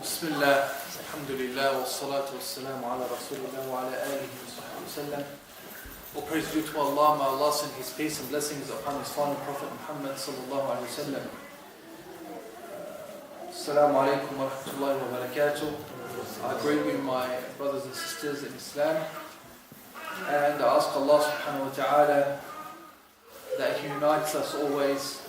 بسم الله الحمد لله والصلاة والسلام على رسول الله وعلى آله وصحبه وسلم. All praise due to Allah, may Allah send His peace and blessings upon His final Prophet Muhammad sallallahu alayhi wa sallam. Assalamu alaikum wa rahmatullahi wa barakatuh. I greet you my brothers and sisters in Islam, and I ask Allah subhanahu wa ta'ala that He unites us always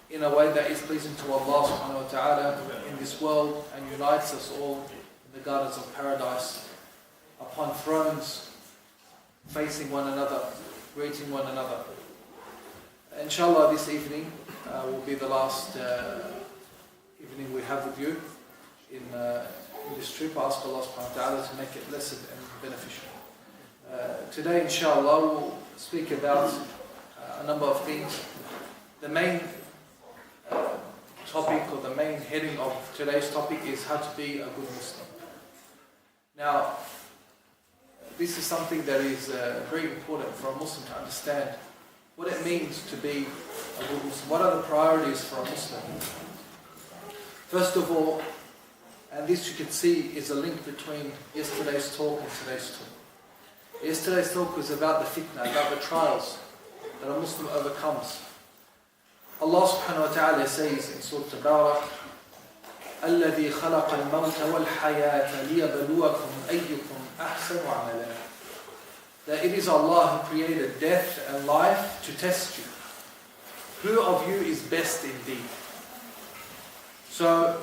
in a way that is pleasing to Allah subhanahu wa ta'ala in this world, and unites us all in the gardens of paradise upon thrones, facing one another, greeting one another. Inshallah, this evening will be the last evening we have with you in this trip. I ask Allah subhanahu wa ta'ala to make it blessed and beneficial. Today, inshallah, we'll speak about a number of things. The main topic, or the main heading of today's topic, is how to be a good Muslim. Now, this is something that is very important for a Muslim to understand what it means to be a good Muslim. What are the priorities for a Muslim? First of all, and this you can see is a link between yesterday's talk and today's talk. Yesterday's talk was about the fitna, about the trials that a Muslim overcomes. Allah subhanahu wa ta'ala says in Surah Tabarak, الَّذِي خَلَقَ الْمَوْتَ وَالْحَيَاةَ لِيَبْلُوَكُمْ أَيُّكُمْ أَحْسَنُ عَمَلًا. That it is Allah who created death and life to test you. Who of you is best indeed? So,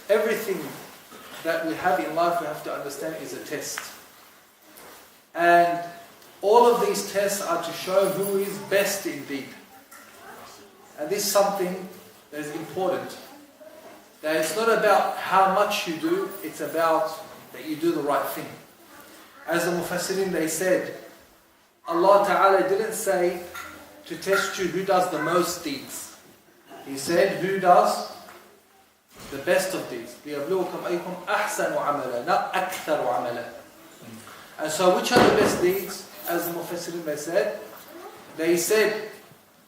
everything that we have in life, we have to understand, is a test. And all of these tests are to show who is best indeed. And this is something that is important. That it's not about how much you do, it's about that you do the right thing. As the Mufassirin, they said, Allah Ta'ala didn't say to test you who does the most deeds. He said who does the best of deeds. لِيَبْلُوكُمْ أَيُّكُمْ أَحْسَنُ عَمَلًا, not أَكْثَرُ عَمَلًا. And so which are the best deeds? As the Mufassirin, they said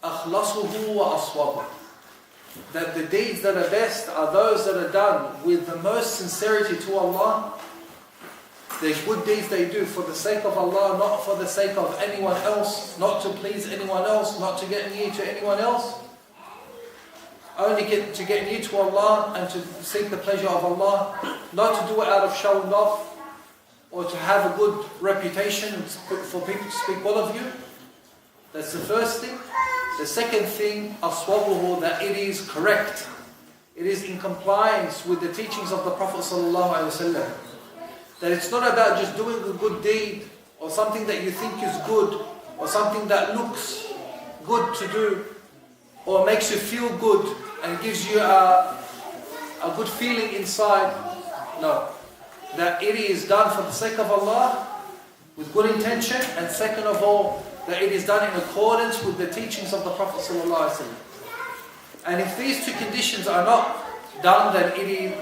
أَخْلَصُهُ وَأَصْوَبُهُ. That the deeds that are best are those that are done with the most sincerity to Allah. The good deeds they do for the sake of Allah, not for the sake of anyone else, not to please anyone else, not to get near to anyone else. Only to get near to Allah and to seek the pleasure of Allah, not to do it out of showing off or to have a good reputation for people to speak well of you. That's the first thing. The second thing, aswabuhu, that it is correct. It is in compliance with the teachings of the Prophet ﷺ. That it's not about just doing a good deed or something that you think is good or something that looks good to do or makes you feel good and gives you a good feeling inside. No. That it is done for the sake of Allah with good intention, and second of all, that it is done in accordance with the teachings of the Prophet ﷺ. And if these two conditions are not done, then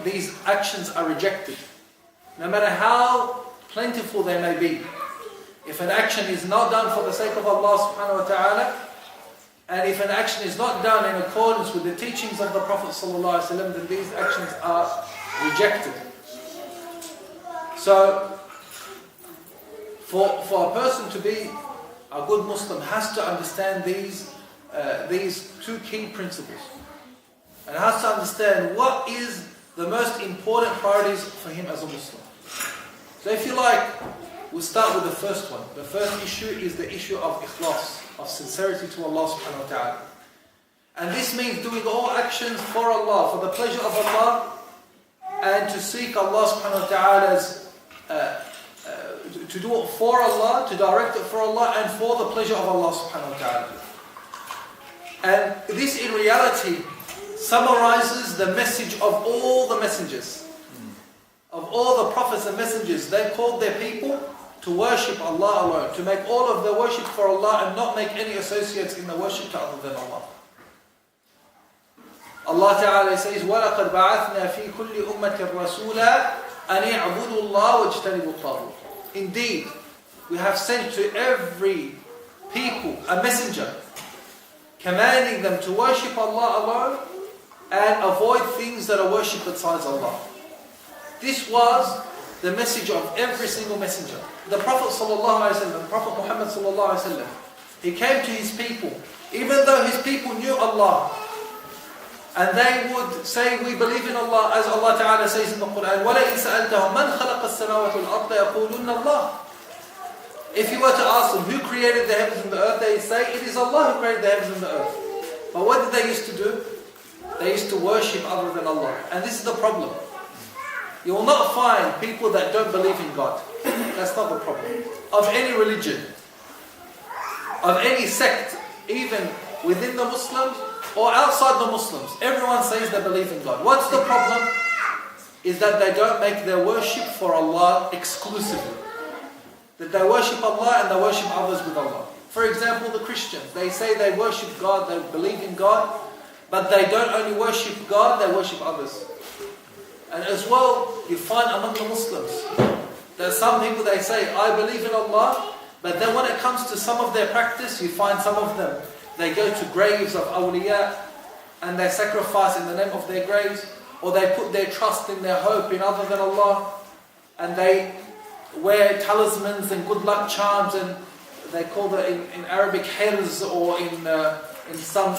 these actions are rejected. No matter how plentiful they may be. If an action is not done for the sake of Allah subhanahu wa ta'ala, and if an action is not done in accordance with the teachings of the Prophet ﷺ, then these actions are rejected. So, for a person to be a good Muslim has to understand these two key principles, and has to understand what is the most important priorities for him as a Muslim. So if you like, we'll start with the first one. The first issue is the issue of ikhlas, of sincerity to Allah subhanahu wa ta'ala. And this means doing all actions for Allah, for the pleasure of Allah, and to seek Allah subhanahu wa ta'ala's to do it for Allah, to direct it for Allah, and for the pleasure of Allah subhanahu wa ta'ala. And this in reality summarizes the message of all the messengers, of all the prophets and messengers. They called their people to worship Allah alone, to make all of their worship for Allah and not make any associates in the worship to other than Allah. Allah Ta'ala says, وَلَقَدْ بَعَثْنَا فِي كُلِّ أُمَّةٍ رَسُولًا أَنِ اعْبُدُوا اللَّهَ وَاجْتَنِبُوا الطَّاغُوتَ. Indeed, we have sent to every people a messenger, commanding them to worship Allah alone and avoid things that are worshipped besides Allah. This was the message of every single messenger. The Prophet ﷺ, Prophet Muhammad ﷺ, he came to his people, even though his people knew Allah, and they would say, we believe in Allah, as Allah Ta'ala says in the Quran, وَلَئِنْ سَأَلْتَهُمْ مَنْ خَلَقَ السَّمَاوَاتِ وَالْأَرْضَ يَقُولُنَّ اللَّهِ. If you were to ask them, who created the heavens and the earth, they say, it is Allah who created the heavens and the earth. But what did they used to do? They used to worship other than Allah. And this is the problem. You will not find people that don't believe in God. That's not the problem. Of any religion, of any sect, even within the Muslims or outside the Muslims, everyone says they believe in God. What's the problem? Is that they don't make their worship for Allah exclusively. That they worship Allah and they worship others with Allah. For example, the Christians, they say they worship God, they believe in God, but they don't only worship God, they worship others. And as well, you find among the Muslims, there are some people, they say, I believe in Allah, but then when it comes to some of their practice, you find some of them, they go to graves of awliya, and they sacrifice in the name of their graves, or they put their trust in their hope in other than Allah, and they wear talismans and good luck charms, and they call it in Arabic hirz, or in some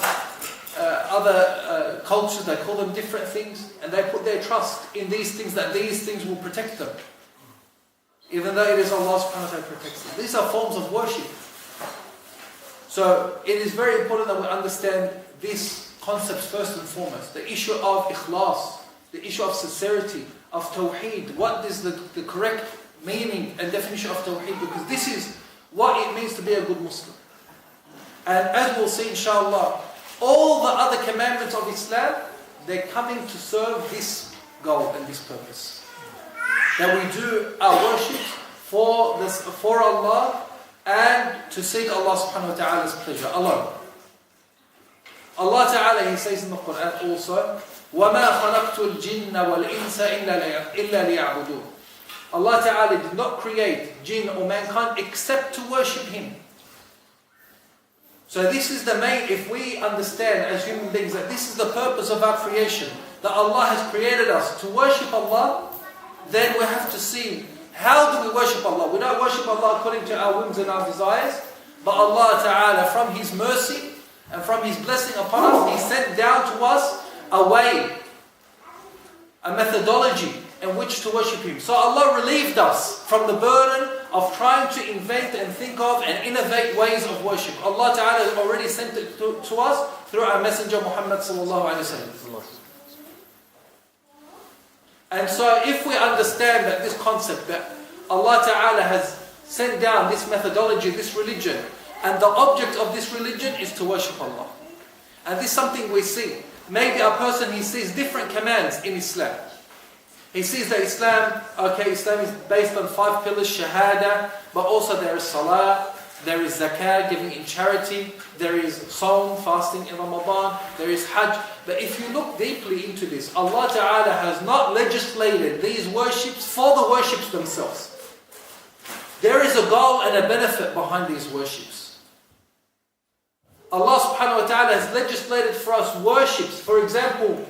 other cultures, they call them different things, and they put their trust in these things, that these things will protect them, even though it is Allah subhanahu wa ta'ala protects them. These are forms of worship. So it is very important that we understand these concepts first and foremost. The issue of ikhlas, the issue of sincerity, of tawheed. What is the correct meaning and definition of tawheed? Because this is what it means to be a good Muslim. And as we'll see inshallah, all the other commandments of Islam, they're coming to serve this goal and this purpose. That we do our worship for Allah and to seek Allah subhanahu wa ta'ala's pleasure alone. Allah Ta'ala, He says in the Quran also, وَمَا خَلَقْتُ الْجِنَّ وَالْإِنسَ إِلَّا لِيَعْبُدُونَ. Allah Ta'ala did not create jinn or mankind except to worship Him. So this is the main, if we understand as human beings that this is the purpose of our creation, that Allah has created us to worship Allah, then we have to see, how do we worship Allah? We don't worship Allah according to our whims and our desires, but Allah Ta'ala, from His mercy and from His blessing upon us, He sent down to us a way, a methodology in which to worship Him. So Allah relieved us from the burden of trying to invent and think of and innovate ways of worship. Allah Ta'ala has already sent it to us through our messenger Muhammad sallallahu alaihi wasallam. And so if we understand that this concept, that Allah Ta'ala has sent down this methodology, this religion, and the object of this religion is to worship Allah. And this is something we see. Maybe a person, he sees different commands in Islam. He sees that Islam is based on 5 pillars, shahada, but also there is salah, there is zakah, giving in charity, there is sawm, fasting in Ramadan, there is hajj. But if you look deeply into this, Allah Ta'ala has not legislated these worships for the worships themselves. There is a goal and a benefit behind these worships. Allah Subhanahu wa Ta'ala has legislated for us worships. For example,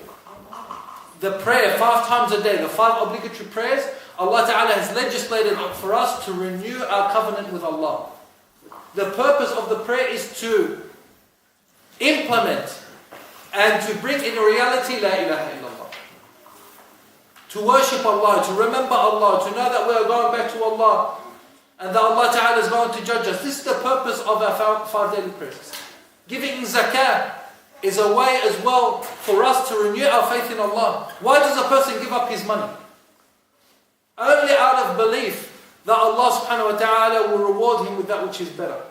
the prayer 5 times a day, the 5 obligatory prayers, Allah Ta'ala has legislated for us to renew our covenant with Allah. The purpose of the prayer is to implement and to bring in reality La ilaha illallah. To worship Allah, to remember Allah, to know that we are going back to Allah and that Allah Ta'ala is going to judge us. This is the purpose of our 5 daily prayers. Giving zakah is a way as well for us to renew our faith in Allah. Why does a person give up his money? Only out of belief that Allah subhanahu wa ta'ala will reward him with that which is better.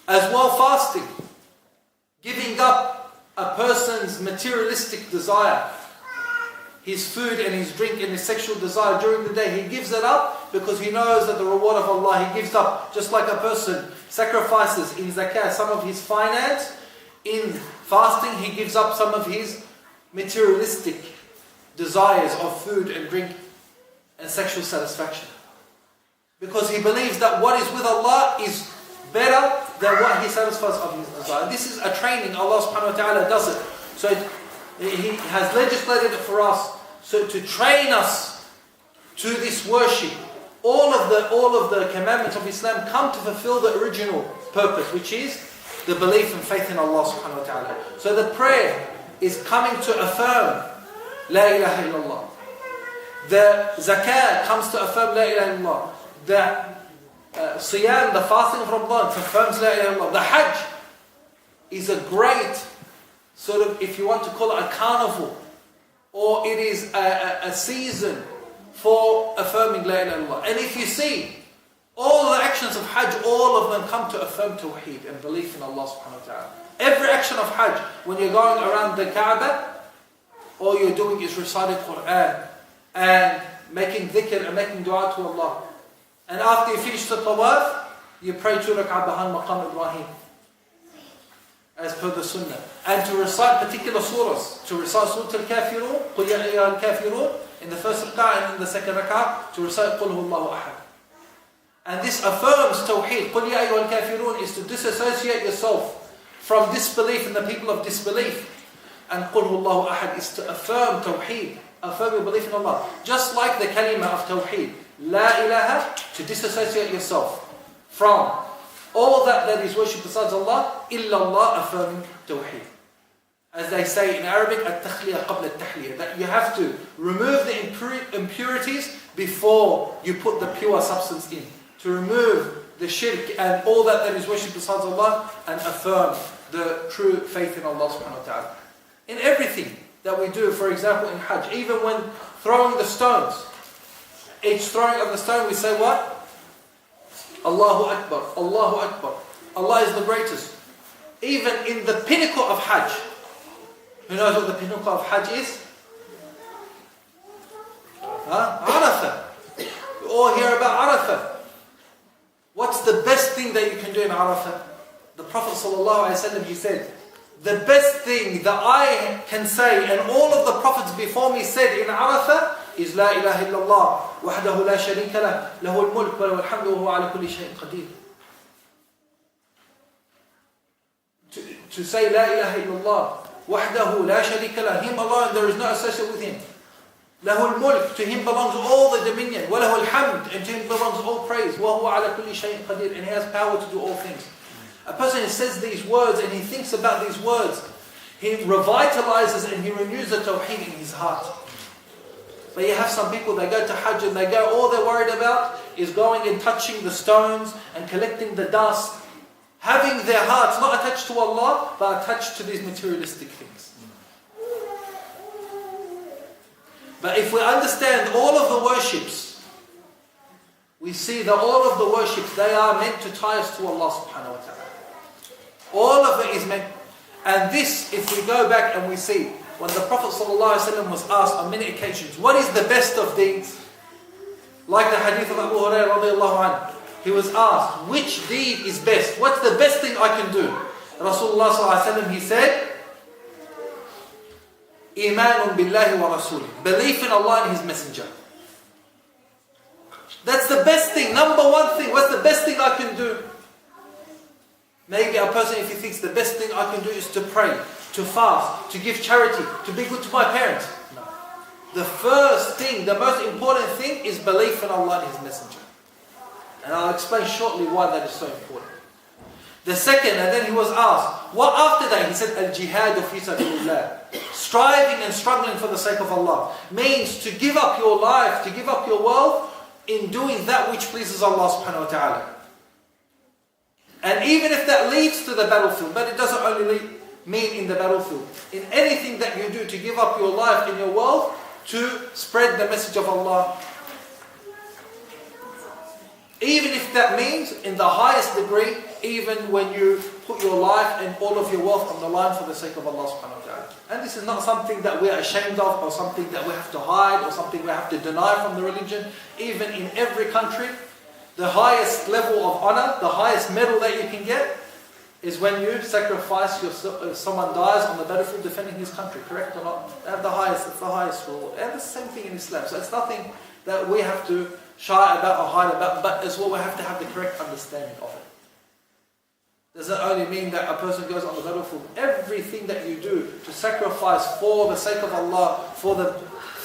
As well, fasting. Giving up a person's materialistic desire, his food and his drink and his sexual desire during the day, he gives it up because he knows that the reward of Allah, he gives up. Just like a person sacrifices in zakah some of his finance, in fasting he gives up some of his materialistic desires of food and drink and sexual satisfaction. Because he believes that what is with Allah is better than what He satisfies of His desire. This is a training. Allah subhanahu wa ta'ala does it. So He has legislated it for us, so to train us to this worship. All of the commandments of Islam come to fulfill the original purpose, which is the belief and faith in Allah subhanahu wa ta'ala. So the prayer is coming to affirm La ilaha illallah. The zakat comes to affirm La ilaha illallah. The siyam, the fasting of Ramadan, confirms La ilaha illallah. The hajj is a great sort of, if you want to call it a carnival, or it is a season for affirming La ilaha illallah. And if you see, all the actions of hajj, all of them come to affirm tawheed and belief in Allah subhanahu wa ta'ala. Every action of hajj, when you're going around the Kaaba, all you're doing is reciting Quran and making dhikr and making dua to Allah. And after you finish the tawaf, you pray 2 rak'ah behind Maqam Ibrahim, as per the sunnah. And to recite particular surahs, to recite Surah Al-Kafirun, Qul ya ayyuhal kafirun, in the first rak'ah, and in the second rak'ah, to recite Qul huwallahu ahad. And this affirms tawheed. Qul ya ayyuhal kafirun is to disassociate yourself from disbelief and the people of disbelief. And Qul huwallahu ahad is to affirm tawheed, affirm your belief in Allah. Just like the kalima of tawheed, la ilaha, to disassociate yourself from all that is worshipped besides Allah, illallah, affirming tawheed. As they say in Arabic, at-takhliya qabla at-tahliyah, that you have to remove the impurities before you put the pure substance in. To remove the shirk and all that is worshipped besides Allah, and affirm the true faith in Allah subhanahu wa ta'ala. In everything that we do, for example in Hajj, even when throwing the stones, each throwing of the stone we say what? Allahu Akbar, Allahu Akbar. Allah is the greatest. Even in the pinnacle of Hajj, who knows what the pinnacle of Hajj is? Arafah. We all hear about Arafah. What's the best thing that you can do in Arafah? The Prophet ﷺ, he said, the best thing that I can say, and all of the prophets before me said in Arafah, is La ilaha illallah, wahdahu la sharika lah, lahu al-mulk wa lahu al-hamdu wa huwa ala kulli shay'in qadir. To say La ilaha illallah, wahdahu la sharika lah, Him alone, there is no associate with Him. Lahu al-mulk, to Him belongs all the dominion. Wa lahu al-hamd, and to Him belongs all praise. Wa huwa ala kulli shay'in qadir, and He has power to do all things. A person who says these words and he thinks about these words, he revitalizes and he renews the tawheed in his heart. But you have some people, they go to Hajj and they go, all they're worried about is going and touching the stones and collecting the dust, having their hearts not attached to Allah, but attached to these materialistic things. But if we understand all of the worships, we see that all of the worships, they are meant to tie us to Allah subhanahu wa ta'ala. All of it is meant, and this, if we go back and we see, when the Prophet ﷺ was asked on many occasions, what is the best of deeds? Like the hadith of Abu Hurairah radiallahu anhu, he was asked, which deed is best? What's the best thing I can do? Rasulullah ﷺ, he said, Imanun billahi wa rasulih, belief in Allah and His Messenger. That's the best thing, number one thing. What's the best thing I can do? Maybe a person, if he thinks the best thing I can do is to pray, to fast, to give charity, to be good to my parents. No. The first thing, the most important thing is belief in Allah and His Messenger. And I'll explain shortly why that is so important. The second, and then he was asked, what after that? He said, al-jihadu fi sabilillah. Striving and struggling for the sake of Allah. Means to give up your life, to give up your wealth in doing that which pleases Allah subhanahu wa ta'ala. And even if that leads to the battlefield, but it doesn't only mean in the battlefield. In anything that you do to give up your life and your wealth to spread the message of Allah. Even if that means in the highest degree, even when you put your life and all of your wealth on the line for the sake of Allah subhanahu wa ta'ala. And this is not something that we're ashamed of, or something that we have to hide, or something we have to deny from the religion. Even in every country, the highest level of honor, the highest medal that you can get, is when you sacrifice yourself, someone dies on the battlefield defending his country, correct or not? That's the highest rule. And it's the same thing in Islam. So it's nothing that we have to shy about or hide about, but as well we have to have the correct understanding of it. doesn't only mean that a person goes on the battlefield. Everything that you do to sacrifice for the sake of Allah, for the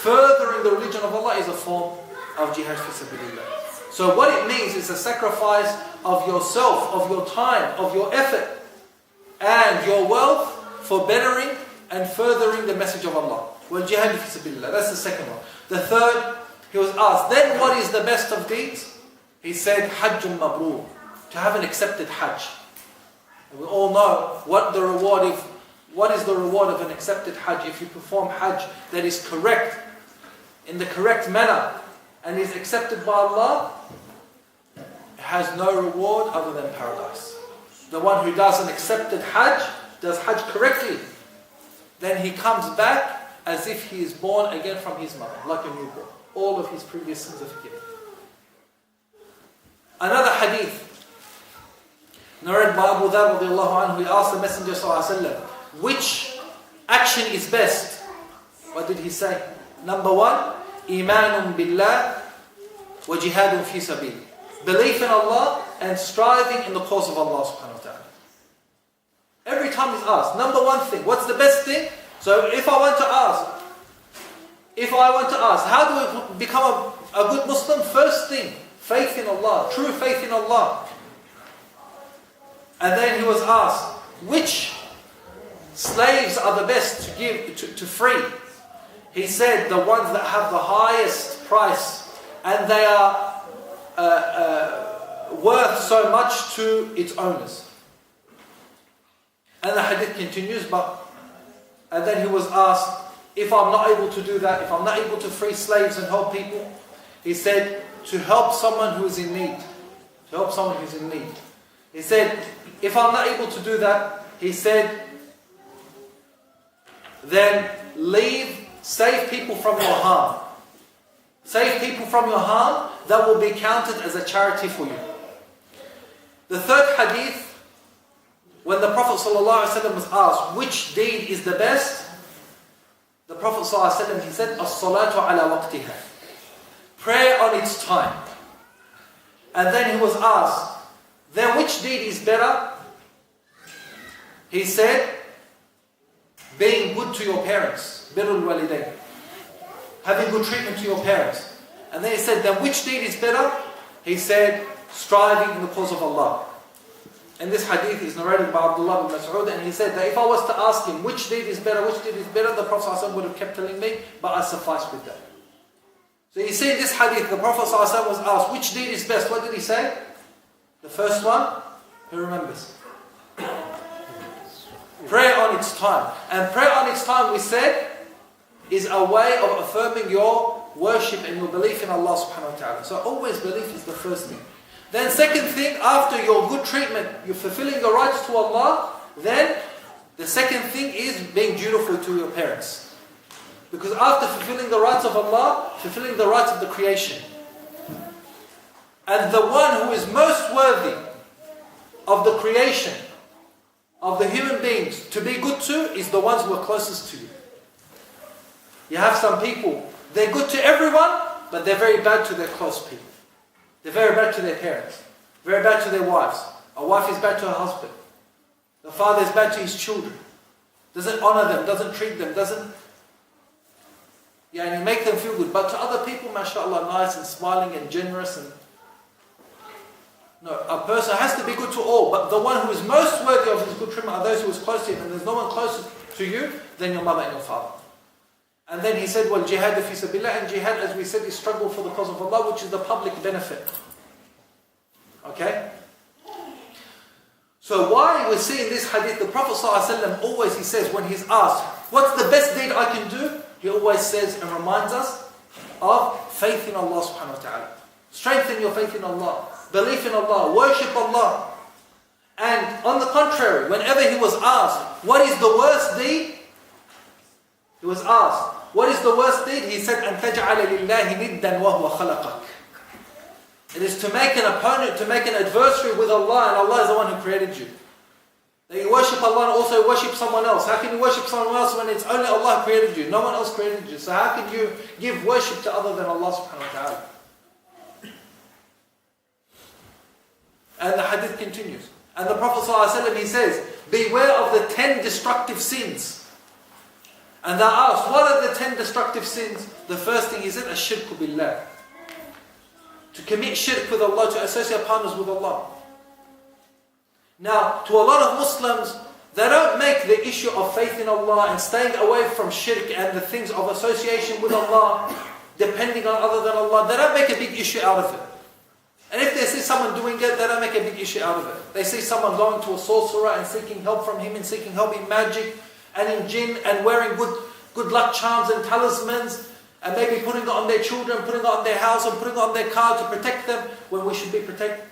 furthering the religion of Allah, is a form of jihad fi sabilillah. So what it means is a sacrifice of yourself, of your time, of your effort, and your wealth for bettering and furthering the message of Allah. Well, jihad fi sabilillah. That's the second one. The third, he was asked, then what is the best of deeds? He said, Hajjun Mabrur, to have an accepted Hajj. And we all know what is the reward of an accepted Hajj. If you perform Hajj that is correct, in the correct manner, and is accepted by Allah, it has no reward other than paradise. The one who does an accepted Hajj, does Hajj correctly, then he comes back as if he is born again from his mother, like a newborn. All of his previous sins are forgiven. Another hadith, narrated by Abu Dharr radiallahu anhu, he asked the Messenger sallallahu alaihi wasallam, which action is best? What did he say? Number one, Imanun billah wa jihadun fi sabil. Belief in Allah and striving in the cause of Allah subhanahu wa ta'ala. Every time he's asked, number one thing, what's the best thing? So if I want to ask, how do we become a good Muslim? First thing, faith in Allah, true faith in Allah. And then he was asked, which slaves are the best to give, to free? He said, the ones that have the highest price and they are worth so much to its owners. And the hadith continues, and then he was asked, if I'm not able to do that, if I'm not able to free slaves and help people, he said, to help someone who is in need. To help someone who's in need. He said, if I'm not able to do that, he said, then save people from your harm. Save people from your harm, that will be counted as a charity for you. The third hadith, when the Prophet ﷺ was asked, which deed is the best? The Prophet ﷺ, he said, as-salatu ala waqtiha. Prayer on its time. And then he was asked, then which deed is better? He said, being good to your parents. Birrul walidayn. Having good treatment to your parents. And then he said, then which deed is better? He said, striving in the cause of Allah. And this hadith is narrated by Abdullah ibn Mas'ud, and he said that if I was to ask him which deed is better, the Prophet ﷺ would have kept telling me, but I suffice with that. So you see in this hadith, the Prophet ﷺ was asked, which deed is best? What did he say? The first one, who remembers? Prayer on its time. And prayer on its time, we said, is a way of affirming your worship and your belief in Allah subhanahu wa ta'ala. So always belief is the first thing. Then second thing, after your good treatment, you're fulfilling your rights to Allah, then the second thing is being dutiful to your parents. Because after fulfilling the rights of Allah, fulfilling the rights of the creation. And the one who is most worthy of the creation, of the human beings, to be good to, is the ones who are closest to you. You have some people, they're good to everyone, but they're very bad to their close people. They're very bad to their parents, very bad to their wives. A wife is bad to her husband. The father is bad to his children. Doesn't honor them, doesn't treat them, doesn't make them feel good. But to other people, mashallah, nice and smiling and generous. And no, a person has to be good to all, but the one who is most worthy of his good treatment are those who is close to him, and there's no one closer to you than your mother and your father. And then he said, well, jihad fi sabilillah, and jihad, as we said, is struggle for the cause of Allah, which is the public benefit. Okay? So why we see in this hadith, the Prophet ﷺ always, he says, when he's asked, what's the best deed I can do? He always says and reminds us of faith in Allah subhanahu wa ta'ala. Strengthen your faith in Allah. Belief in Allah. Worship Allah. And on the contrary, whenever he was asked, what is the worst deed? He was asked, what is the worst deed? He said, أَن تَجْعَلَ لِلَّهِ نِدًّا وَهُوَ خَلَقَكَ. It is to make an opponent, to make an adversary with Allah, and Allah is the one who created you. That you worship Allah and also worship someone else. How can you worship someone else when it's only Allah who created you? No one else created you. So how can you give worship to other than Allah subhanahu wa ta'ala? And the hadith continues. And the Prophet ﷺ, he says, beware of the 10 destructive sins. And they're asked, what are the 10 destructive sins? The first thing he said, ash-shirku billah. To commit shirk with Allah, to associate partners with Allah. Now, to a lot of Muslims, they don't make the issue of faith in Allah and staying away from shirk and the things of association with Allah, depending on other than Allah, they don't make a big issue out of it. And if they see someone doing it, they don't make a big issue out of it. They see someone going to a sorcerer and seeking help from him and seeking help in magic and in jinn and wearing good luck charms and talismans and maybe putting it on their children, putting it on their house and putting it on their car to protect them, when we should be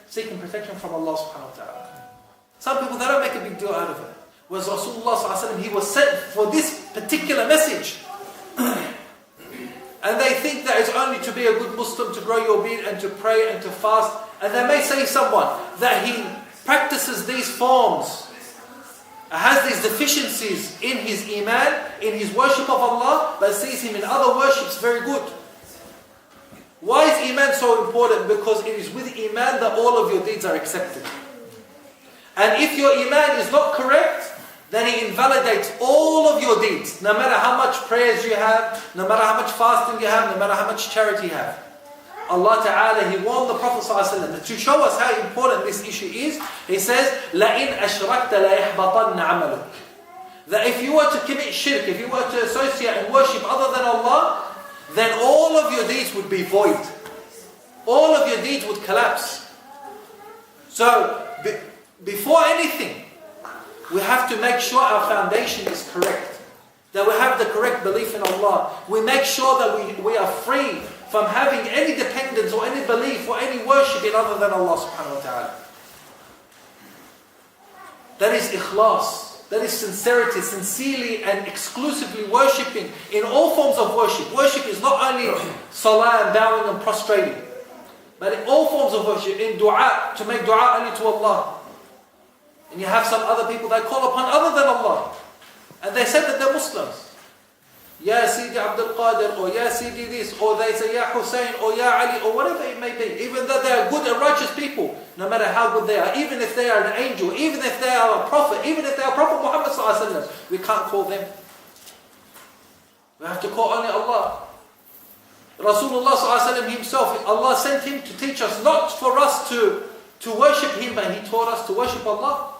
seeking protection from Allah subhanahu wa ta'ala. Some people, they don't make a big deal out of it. Whereas Rasulullah sallallahu alaihi wasallam, he was sent for this particular message. And they think that it's only to be a good Muslim, to grow your beard and to pray and to fast. And they may say someone that he practices these forms, has these deficiencies in his iman, in his worship of Allah, but sees him in other worships very good. Why is iman so important? Because it is with iman that all of your deeds are accepted. And if your iman is not correct, then it invalidates all of your deeds. No matter how much prayers you have, no matter how much fasting you have, no matter how much charity you have. Allah Ta'ala, He warned the Prophet ﷺ to show us how important this issue is. He says, لَإِنْ أَشْرَكْتَ لَيَحْبَطَنَّ عَمَلُكَ. That if you were to commit shirk, if you were to associate and worship other than Allah, then all of your deeds would be void. All of your deeds would collapse. So, before anything, we have to make sure our foundation is correct. That we have the correct belief in Allah. We make sure that we are free from having any dependence or any belief or any worship in other than Allah subhanahu wa ta'ala. That is ikhlas. That is sincerity, sincerely and exclusively worshipping in all forms of worship. Worship is not only salah and bowing and prostrating, but in all forms of worship, in dua, to make dua only to Allah. And you have some other people that call upon other than Allah. And they say that they're Muslims. Ya Sidi Abdul Qadir, or Ya Sidi this, or they say Ya Hussein, or Ya Ali, or whatever it may be. Even though they are good and righteous people, no matter how good they are, even if they are an angel, even if they are a prophet, even if they are Prophet Muhammad sallallahu alaihi wasallam, we can't call them. We have to call only Allah. Rasulullah sallallahu alaihi wasallam himself, Allah sent him to teach us, not for us to worship him, but he taught us to worship Allah.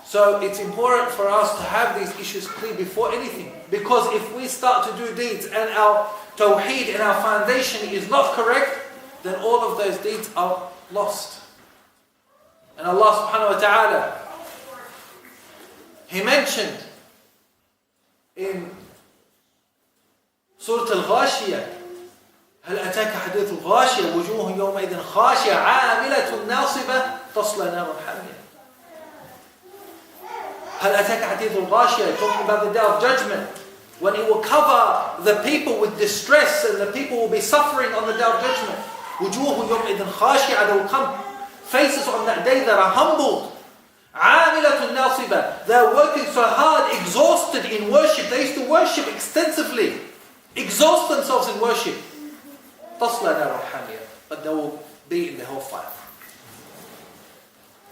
So it's important for us to have these issues clear before anything. Because if we start to do deeds and our tawheed and our foundation is not correct, then all of those deeds are lost. And Allah subhanahu wa ta'ala, He mentioned in Surah Al-Ghashiyah, هل أتاك حديث الغاشية وجوه يومئذ خاشعة عاملة ناصبة تصلى نارا حامية. هل أتاك حديث الغاشية, talking about the day of judgment, when it will cover the people with distress and the people will be suffering on the day of judgment. وجوه يومئذ خاشعة, there will come faces on that day that are humbled. عاملة ناصبة, they are working so hard, exhausted in worship. They used to worship extensively, exhaust themselves in worship. تصلى نارا حامية, but they will be in the hellfire.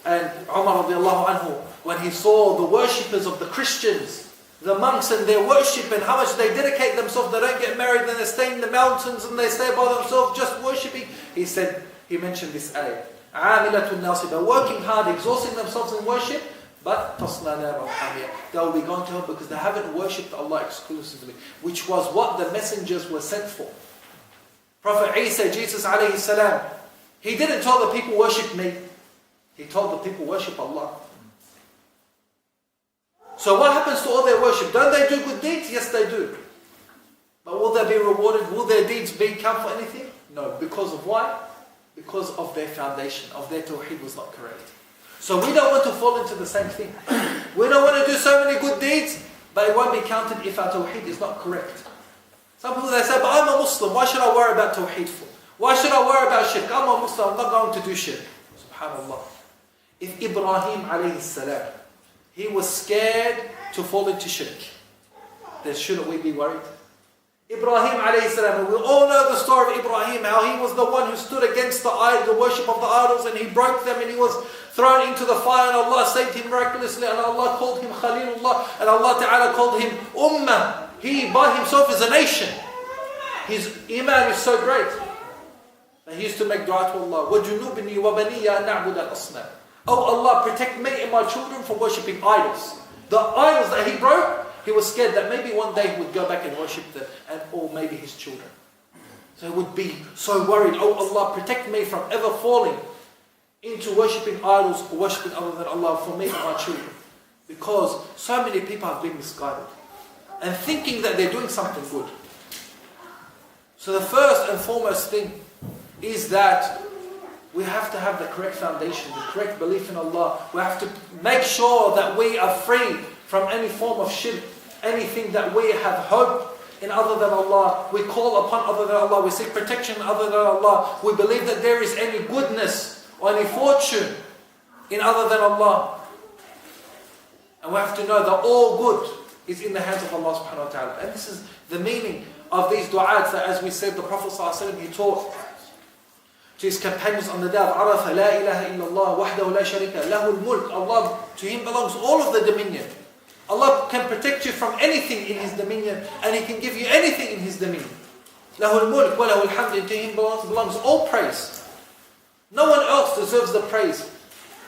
And Umar radiallahu anhu, when he saw the worshippers of the Christians, the monks and their worship and how much they dedicate themselves, they don't get married, then they stay in the mountains and they stay by themselves just worshipping. He mentioned this ayah. عَامِلَةٌ نَاصِبَةٌ, working hard, exhausting themselves in worship, but تَصْلَى نَارًا حَامِيَةً, they will be going to hell because they haven't worshipped Allah exclusively, which was what the messengers were sent for. Prophet Isa, Jesus alayhi salam, he didn't tell the people worship me. He told the people worship Allah. So what happens to all their worship? Don't they do good deeds? Yes, they do. But will they be rewarded? Will their deeds be count for anything? No. Because of why? Because of their foundation, of their tawheed was not correct. So we don't want to fall into the same thing. We don't want to do so many good deeds, but it won't be counted if our tawheed is not correct. Some people, they say, but I'm a Muslim, why should I worry about tawheed for? Why should I worry about shirk? I'm a Muslim, I'm not going to do shirk. SubhanAllah. If Ibrahim alayhi salam, he was scared to fall into shirk, then shouldn't we be worried? Ibrahim alayhi salam, we all know the story of Ibrahim, how he was the one who stood against the worship of the idols, and he broke them, and he was thrown into the fire, and Allah saved him miraculously, and Allah called him Khalilullah, and Allah Ta'ala called him Ummah. He by himself is a nation. His iman is so great. And he used to make dua to Allah, وَجُنُوبِنِي وَبَنِيَّ أَن نَعْبُدَ الْأَصْنَامِ. Oh Allah, protect me and my children from worshipping idols. The idols that he broke, he was scared that maybe one day he would go back and worship them, or maybe his children. So he would be so worried, oh Allah, protect me from ever falling into worshipping idols or worshipping other than Allah for me and my children. Because so many people have been misguided and thinking that they're doing something good. So the first and foremost thing is that we have to have the correct foundation, the correct belief in Allah. We have to make sure that we are free from any form of shirk, anything that we have hope in other than Allah. We call upon other than Allah. We seek protection other than Allah. We believe that there is any goodness or any fortune in other than Allah. And we have to know that all good is in the hands of Allah subhanahu wa ta'ala. And this is the meaning of these du'ats that, as we said, the Prophet ﷺ, he taught to his companions on the day of Arafah, La ilaha illallah, wahdahu la sharika, lahul mulk. Allah, to him belongs all of the dominion. Allah can protect you from anything in his dominion, and he can give you anything in his dominion. Lahul mulk wa lahul hamd, and to him belongs all praise. No one else deserves the praise,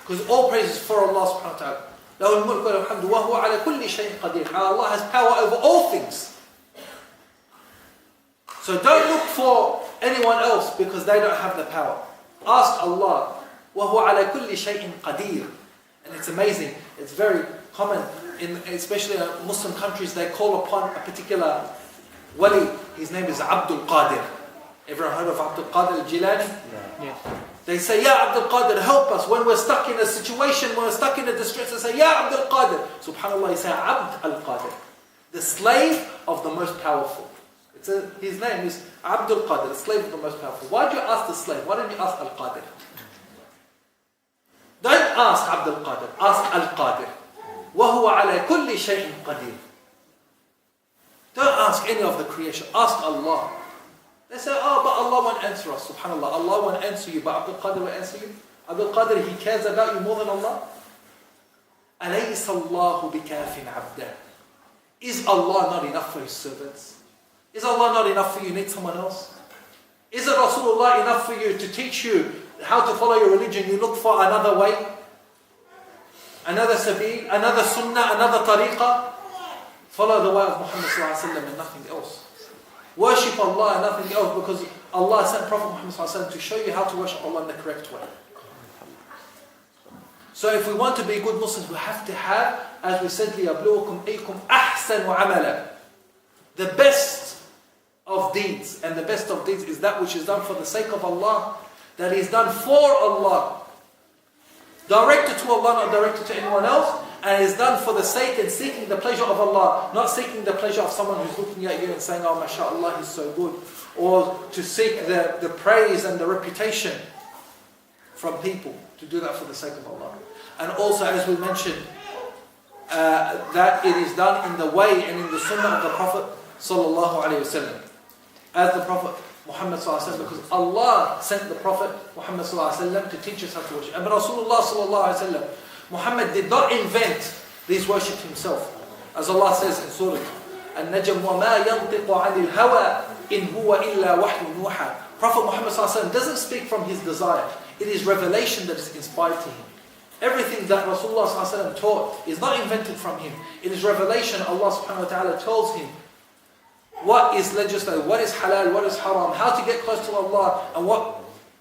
because all praise is for Allah subhanahu wa ta'ala. Lahul mulk wa lahul hamd, wa huwa ala kulli shay'in qadir. Allah has power over all things. So don't look for anyone else because they don't have the power. Ask Allah. وَهُوَ عَلَى كُلِّ شَيْءٍ قَدِيرٍ. And it's amazing. It's very common, especially in Muslim countries, they call upon a particular wali. His name is Abdul Qadir. Everyone heard of Abdul Qadir al-Jilani? Yeah. They say, Ya Abdul Qadir, help us. When we're stuck in a situation, when we're stuck in a distress, they say, Ya Abdul Qadir. SubhanAllah, you say, Abd al-Qadir. The slave of the most powerful. His name is Abdul Qadir, the slave of the most powerful. Why did you ask the slave? Why didn't you ask Al-Qadir? Don't ask Abdul Qadir, ask Al-Qadir. وَهُوَ عَلَى كُلِّ شَيْءٍ قَدِيرٍ. Don't ask any of the creation, ask Allah. They say, oh, but Allah won't answer us. SubhanAllah, Allah won't answer you, but Abdul Qadir will answer you. Abdul Qadir, he cares about you more than Allah. أَلَيْسَ اللَّهُ بِكَافٍ عَبْدًا. Is Allah not enough for his servants? Is Allah not enough for you? You need someone else? Is it Rasulullah enough for you to teach you how to follow your religion? You look for another way, another sabil, another sunnah, another tariqah. Follow the way of Muhammad sallallahu alaihi wasallam and nothing else. Worship Allah and nothing else, because Allah sent Prophet Muhammad sallallahu alaihi wasallam to show you how to worship Allah in the correct way. So if we want to be good Muslims, we have to have, as we said, لِيَبْلُوكُمْ أَيْكُمْ أَحْسَنُ عَمَلًا. The best of deeds, and the best of deeds is that which is done for the sake of Allah, that is done for Allah, directed to Allah, not directed to anyone else, and is done for the sake and seeking the pleasure of Allah, not seeking the pleasure of someone who's looking at you and saying, oh mashallah, he's so good, or to seek the praise and the reputation from people, to do that for the sake of Allah. And also, as we mentioned, that it is done in the way and in the sunnah of the Prophet sallallahu alaihi wasallam. As the Prophet Muhammad sallallahu alaihi wasallam, because Allah sent the Prophet Muhammad sallallahu alaihi wasallam to teach us how to worship. And Rasulullah sallallahu alaihi wasallam, Muhammad did not invent these worship himself. As Allah says in Surah An-Najm, وَمَا يَنْطِقُ عَنِ الْهَوَىٰ إِنْ هُوَ إِلَّا وَحْيٌ يُوحَىٰ. Prophet Muhammad sallallahu alaihi wasallam doesn't speak from his desire. It is revelation that is inspired to him. Everything that Rasulullah sallallahu alaihi wasallam taught is not invented from him. It is revelation. Allah subhanahu wa ta'ala tells him what is legislated, what is halal, what is haram, how to get close to Allah, and what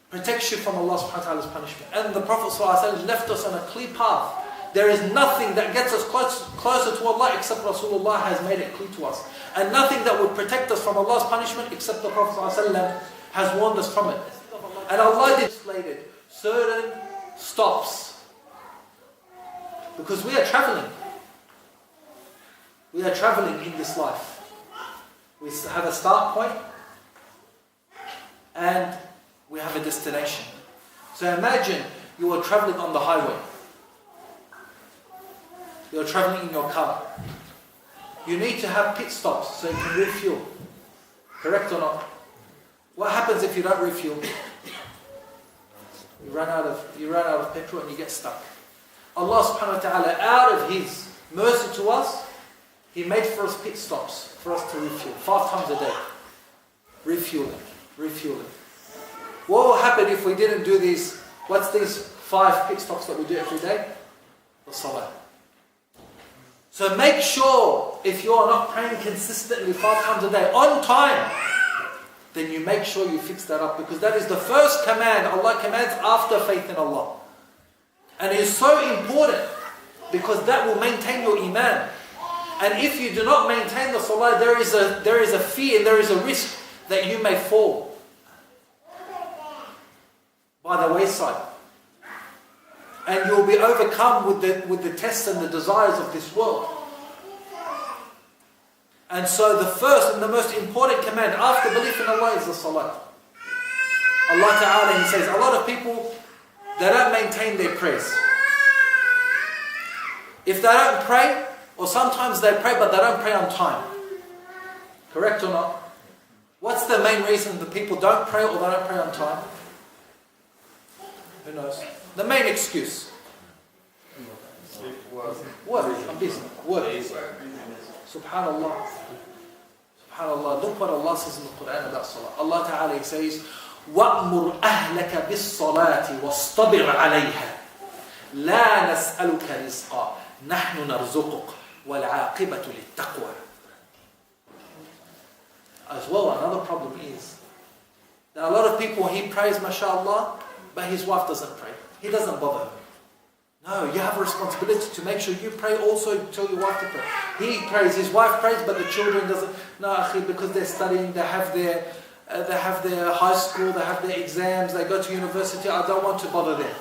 protects you from Allah subhanahu wa ta'ala's punishment. And the Prophet ﷺ left us on a clear path. There is nothing that gets us closer to Allah except Rasulullah has made it clear to us. And nothing that would protect us from Allah's punishment except the Prophet ﷺ has warned us from it. And Allah legislated certain stops. Because we are traveling. We are traveling in this life. We have a start point and we have a destination. So imagine you are traveling on the highway. You are traveling in your car. You need to have pit stops so you can refuel. Correct or not? What happens if you don't refuel? You run out of petrol and you get stuck. Allah subhanahu wa ta'ala, out of His mercy to us, He made for us pit stops for us to refuel 5 times a day. Refueling. What will happen if we didn't do these? What's these 5 pit stops that we do every day? The salah. So make sure, if you are not praying consistently 5 times a day on time, then you make sure you fix that up, because that is the first command Allah commands after faith in Allah. And it is so important because that will maintain your iman. And if you do not maintain the salah, there is a fear, there is a risk that you may fall by the wayside. And you will be overcome with the tests and the desires of this world. And so the first and the most important command after belief in Allah is the salah. Allah Ta'ala, He says, a lot of people, they don't maintain their prayers. If they don't pray, or sometimes they pray but they don't pray on time. Correct or not? What's the main reason that people don't pray or they don't pray on time? Who knows? The main excuse. What? I'm busy. What? Subhanallah. Subhanallah. Look what Allah says in the Quran about salah. Allah Ta'ala, He says, وَأْمُرْ أَهْلَكَ بِالصَّلَاةِ وَاصْطَبِرْ عَلَيْهَا لَا نَسْأَلُكَ رِزْقًا نَحْنُ نَرْزُقُكَ وَالْعَاقِبَةُ لِلتَّقْوَى. As well, another problem is that a lot of people, he prays, mashallah, but his wife doesn't pray. He doesn't bother her. No, you have a responsibility to make sure you pray also, tell your wife to pray. He prays, his wife prays, but the children doesn't. No, akhi, because they're studying, they have their high school, they have their exams, they go to university, I don't want to bother them.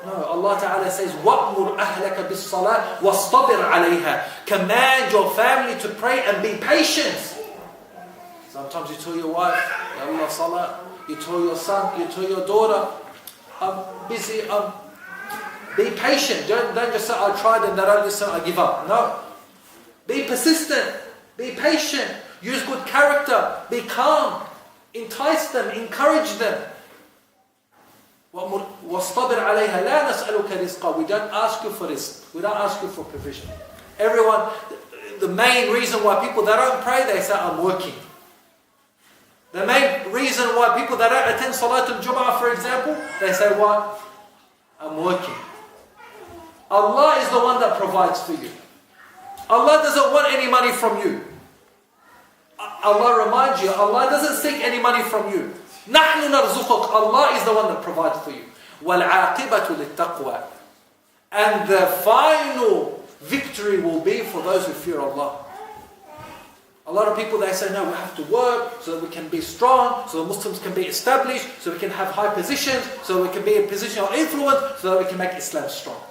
No, Allah Ta'ala says, وَأْمُرْ أَهْلَكَ بِالصَّلَاةِ وَاصْطَبِرْ عَلَيْهَا. Command your family to pray and be patient. Sometimes you tell your wife, Ya Allah, salah. You tell your son, you tell your daughter, I'm busy, be patient. Don't just say, I tried and they don't listen, I give up. No. Be persistent. Be patient. Use good character. Be calm. Entice them. Encourage them. وَاصْطَبِرْ عَلَيْهَا لَا نَسْأَلُكَ رِزْقًا. We don't ask you for rizq. We don't ask you for provision. Everyone, the main reason why people that don't pray, they say, I'm working. The main reason why people that don't attend Salatul Jum'ah, for example, they say what? I'm working. Allah is the one that provides for you. Allah doesn't want any money from you. Allah reminds you, Allah doesn't seek any money from you. نَحْنُ نَرْزُقُكَ. Allah is the one that provides for you. وَالْعَاقِبَةُ لِلتَّقْوَى. And the final victory will be for those who fear Allah. A lot of people, they say, no, we have to work so that we can be strong, so the Muslims can be established, so we can have high positions, so we can be in a position of influence, so that we can make Islam strong.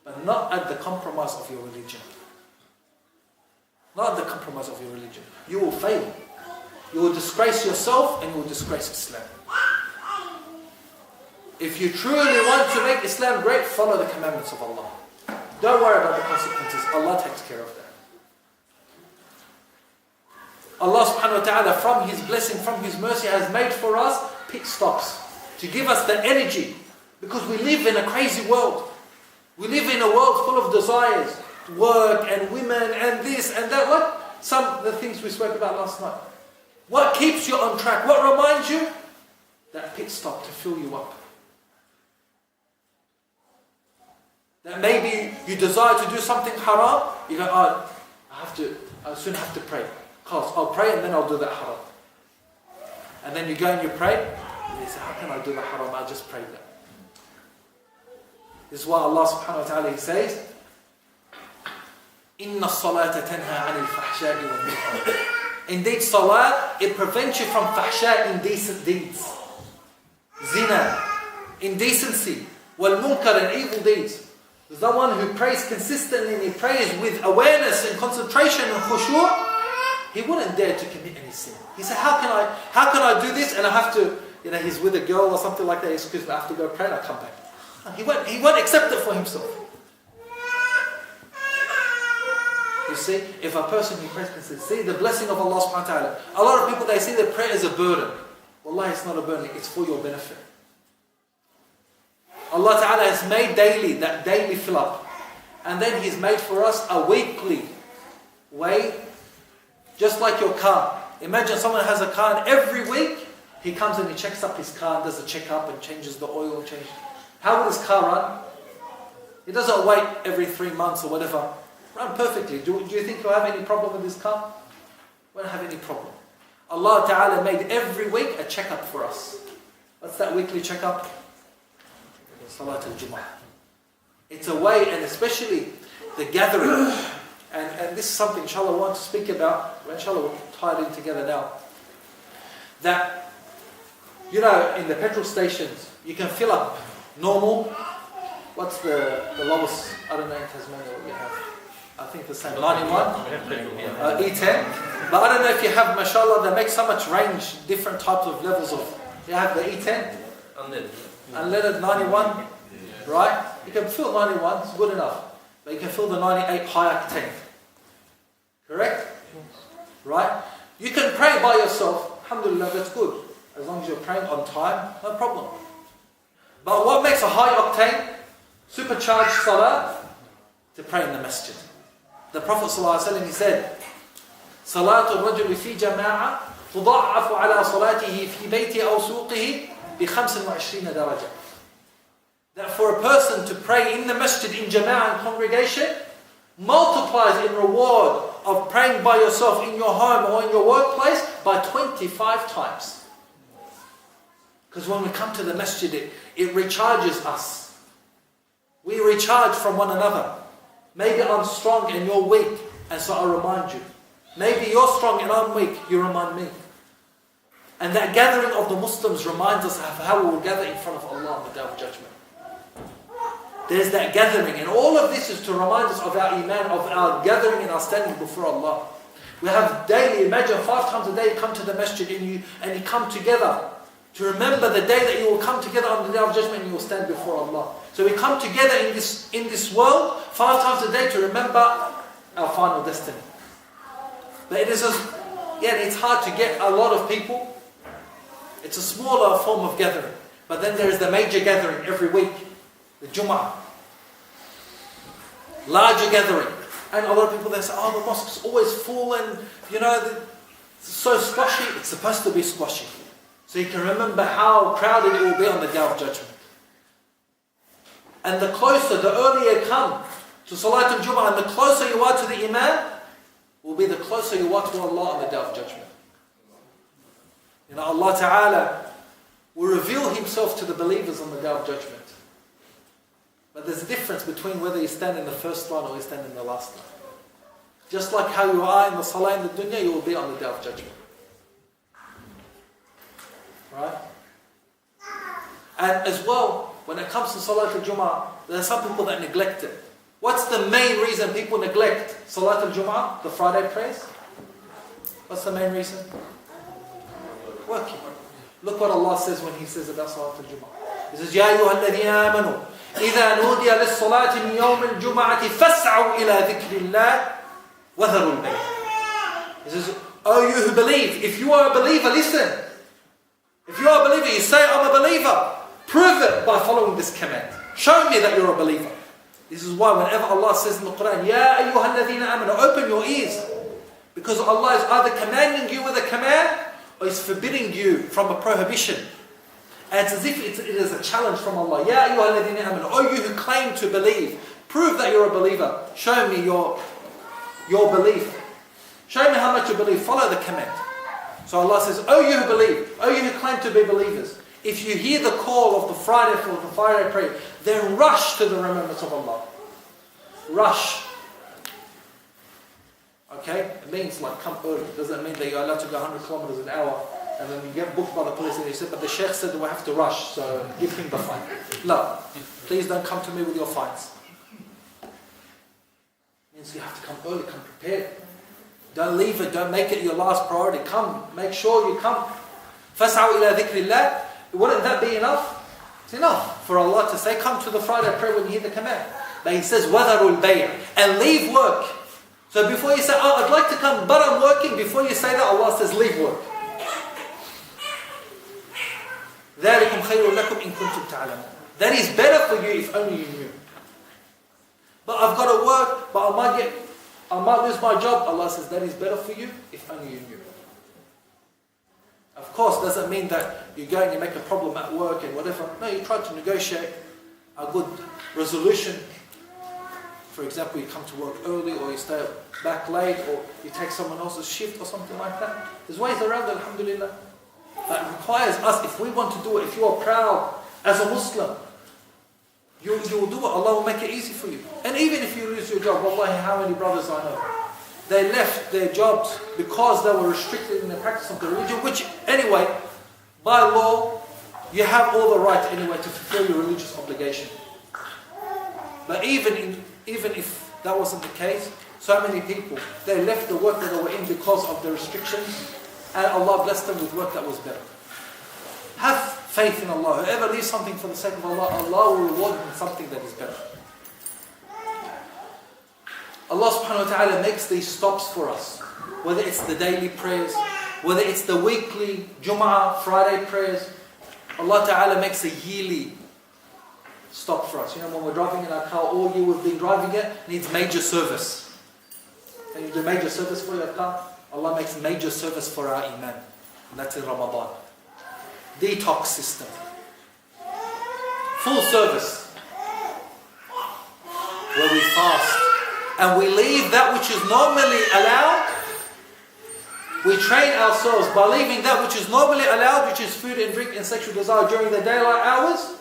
But not at the compromise of your religion. Not at the compromise of your religion. You will fail. You will disgrace yourself and you will disgrace Islam. If you truly want to make Islam great, follow the commandments of Allah. Don't worry about the consequences. Allah takes care of that. Allah subhanahu wa ta'ala, from His blessing, from His mercy, has made for us pit stops to give us the energy, because we live in a crazy world. We live in a world full of desires, work and women and this and that. Like some of the things we spoke about last night. What keeps you on track? What reminds you? That pit stop to fill you up. That maybe you desire to do something haram, you go, I soon have to pray. I'll pray and then I'll do that haram. And then you go and you pray, and you say, how can I do the haram? I just prayed that. This is why Allah subhanahu wa ta'ala, He says, إِنَّ الصَّلَاةَ تَنْهَى عَنِ الْفَحْشَاءِ وَالْمُنكَرِ. Indeed, salah, it prevents you from fahsha, indecent deeds. Zina, indecency, wal-munkar, and evil deeds. The one who prays consistently and he prays with awareness and concentration and khushu', he wouldn't dare to commit any sin. He said, how can I do this and I have to, he's with a girl or something like that, excuse me, I have to go pray and I come back. He won't accept it for himself. You see, if a person who prays can see the blessing of Allah subhanahu wa ta'ala. A lot of people, they see their prayer as a burden. Wallahi, it's not a burden, it's for your benefit. Allah ta'ala has made that daily fill up. And then He's made for us a weekly way, just like your car. Imagine someone has a car and every week he comes and he checks up his car and does a checkup and changes the oil and changes. How will his car run? He doesn't wait every 3 months or whatever. Run perfectly. Do you think you'll have any problem with this car? Won't have any problem. Allah Ta'ala made every week a checkup for us. What's that weekly checkup? Salat al-Jum'ah. It's a way, and especially the gathering. And this is something inshallah I want to speak about. Inshallah we'll tie it in together now. That, you know, in the petrol stations, you can fill up normal. What's the lowest? I don't know in Tasmania what you have. I think the same, 91, E10. But I don't know if you have, mashallah, they make so much range, different types of levels of. You have the E10, unleaded 91, right? You can fill 91, it's good enough. But you can fill the 98 high octane. Correct? Right? You can pray by yourself, alhamdulillah, that's good. As long as you're praying on time, no problem. But what makes a high octane, supercharged salah? To pray in the masjid. The Prophet ﷺ, he said, صلاة الرجل في جماعة تضاعف على صلاته في بيته أو سوقه ب25 درجة. That for a person to pray in the masjid in jama'ah and congregation multiplies in reward of praying by yourself in your home or in your workplace by 25 times. Because when we come to the masjid, it recharges us. We recharge from one another. Maybe I'm strong and you're weak, and so I remind you. Maybe you're strong and I'm weak, you remind me. And that gathering of the Muslims reminds us of how we will gather in front of Allah on the Day of Judgment. There's that gathering, and all of this is to remind us of our iman, of our gathering and our standing before Allah. We have daily, imagine 5 times a day you come to the masjid and you come together to remember the day that you will come together on the Day of Judgment and you will stand before Allah. So we come together in this world 5 times a day to remember our final destiny. But it is it's hard to get a lot of people. It's a smaller form of gathering. But then there is the major gathering every week. The Jum'ah. Larger gathering. And a lot of people, they say, oh, the mosque's always full and, it's so squashy. It's supposed to be squashy. So you can remember how crowded it will be on the Day of Judgment. And the closer, the earlier you come to Salat al-Jum'ah, and the closer you are to the Imam, will be the closer you are to Allah on the Day of Judgment. Allah Ta'ala will reveal Himself to the believers on the Day of Judgment. But there's a difference between whether you stand in the first line or you stand in the last line. Just like how you are in the salah in the dunya, you will be on the Day of Judgment. Right? And as well, when it comes to Salat al-Jum'ah, there are some people that neglect it. What's the main reason people neglect Salat al-Jum'ah, the Friday prayers? What's the main reason? Working. Look what Allah says when He says about Salat al-Jum'ah. He says, يَا أَيُّهَا الَّذِينَ آمَنُوا إِذَا نُودِيَ لِلصَّلَاةِ مِنْ يَوْمِ الْجُمَعَةِ فَاسْعَوْا إِلَى ذِكْرِ اللَّهِ وَذَرُوا الْبَيْعَ. He says, oh, you who believe, if you are a believer, listen. If you are a believer, you say, I'm a believer. Prove it by following this command. Show me that you're a believer. This is why whenever Allah says in the Quran, Ya ayyuha alladhina amanu, open your ears. Because Allah is either commanding you with a command, or He's forbidding you from a prohibition. And it's as if it is a challenge from Allah. Ya ayyuha alladhina amanu, oh you who claim to believe, prove that you're a believer. Show me your belief. Show me how much you believe. Follow the command. So Allah says, oh you who believe, oh you who claim to be believers, if you hear the call of the Friday prayer, then rush to the remembrance of Allah. Rush. Okay? It means like come early. It doesn't mean that you're allowed to go 100 kilometers an hour and then you get booked by the police and you say, but the Sheikh said that we have to rush, so give him the fine. No. Please don't come to me with your fines. It means you have to come early, come prepared. Don't leave it, don't make it your last priority. Come, make sure you come. فَاسْعَوْا إِلَى ذِكْرِ اللَّهِ. Wouldn't that be enough? It's enough for Allah to say, come to the Friday prayer when you hear the command. But He says, وَذَرُوا الْبَيْعَ, and leave work. So before you say, oh, I'd like to come, but I'm working, before you say that, Allah says, leave work. ذَلِكُمْ خَيْرٌ لَكُمْ إِن كُنتُمْ تَعْلَمُونَ. That is better for you if only you knew. But I've got to work, but I might lose my job. Allah says, that is better for you if only you knew. Of course, doesn't mean that you go and you make a problem at work and whatever. No, you try to negotiate a good resolution. For example, you come to work early, or you stay back late, or you take someone else's shift or something like that. There's ways around it, alhamdulillah. But it requires us, if we want to do it, if you are proud as a Muslim, you will do it. Allah will make it easy for you. And even if you lose your job, wallahi, how many brothers I know, they left their jobs because they were restricted in the practice of the religion, which anyway, by law, you have all the right anyway to fulfill your religious obligation. But even if that wasn't the case, so many people, they left the work that they were in because of the restrictions, and Allah blessed them with work that was better. Have faith in Allah. Whoever leaves something for the sake of Allah, Allah will reward him with something that is better. Allah subhanahu wa ta'ala makes these stops for us. Whether it's the daily prayers, whether it's the weekly Jum'ah, Friday prayers, Allah ta'ala makes a yearly stop for us. You know, when we're driving in our car, all year we've been driving it, needs major service. And you do major service for your car, Allah makes major service for our iman. And that's in Ramadan. Detox system. Full service. Where we fast. And we leave that which is normally allowed. We train ourselves by leaving that which is normally allowed, which is food and drink and sexual desire during the daylight hours.